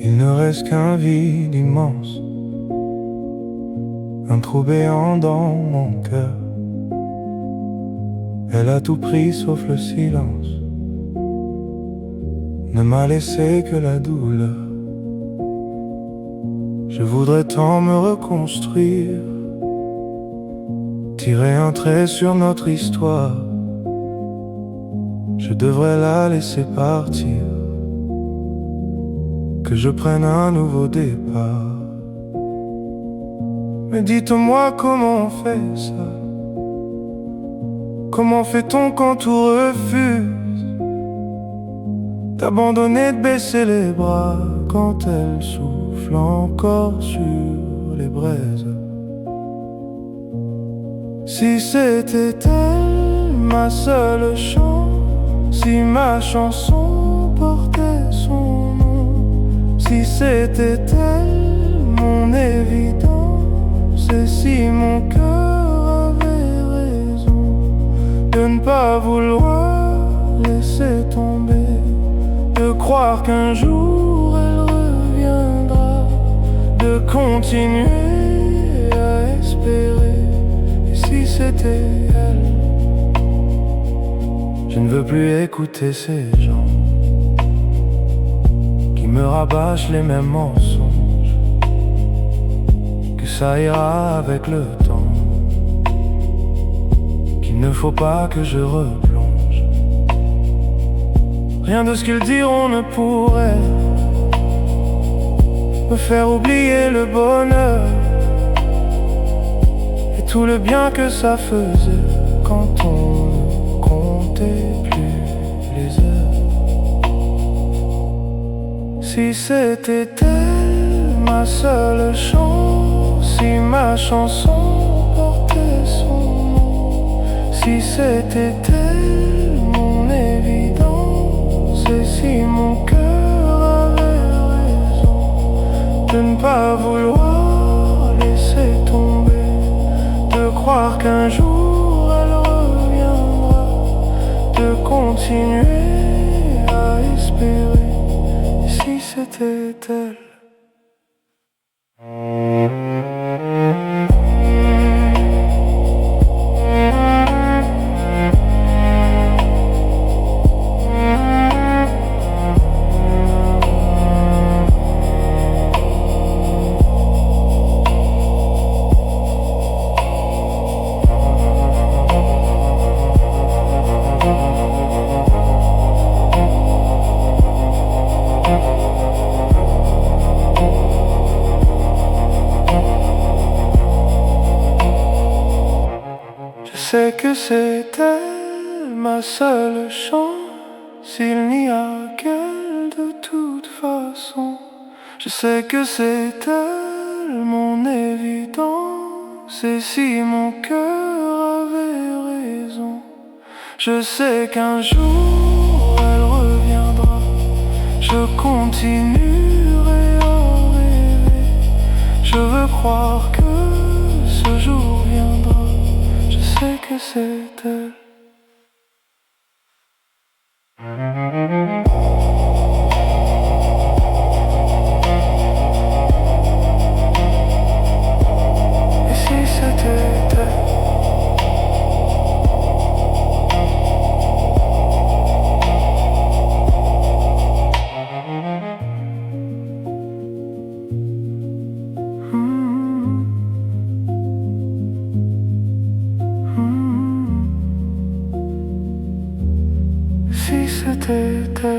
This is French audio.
Il ne reste qu'un vide immense, un trou béant dans mon cœur. Elle a tout pris sauf le silence, ne m'a laissé que la douleur. Je voudrais tant me reconstruire, tirer un trait sur notre histoire. Je devrais la laisser partir, que je prenne un nouveau départ. Mais dites-moi comment on fait ça? Comment fait-on quand tout refuse d'abandonner, de baisser les bras quand elle souffle encore sur les braises? Si c'était elle ma seule chance, si ma chanson portait son nom, si c'était elle mon évidence, et si mon cœur avait raison de ne pas vouloir laisser tomber, de croire qu'un jour elle reviendra, de continuer à espérer. Et si c'était elle? Je ne veux plus écouter ces gens qui me rabâchent les mêmes mensonges, que ça ira avec le temps, qu'il ne faut pas que je replonge. Rien de ce qu'ils diront ne pourrait me faire oublier le bonheur et tout le bien que ça faisait quand on ne comptait plus les heures. Si c'était elle ma seule chance, si ma chanson portait son nom, si c'était elle mon évidence, et si mon cœur avait raison de ne pas vouloir laisser tomber, de croire qu'un jour elle reviendra, de continuer à espérer. Et si c'était elle? Je sais que c'est elle ma seule chance, il n'y a qu'elle de toute façon. Je sais que c'est elle mon évidence, et si mon cœur avait raison, je sais qu'un jour elle reviendra, je continuerai à rêver. Je veux croire que ce jour viendra, je sais que c'est elle. Et si c'était elle? Si c'était elle.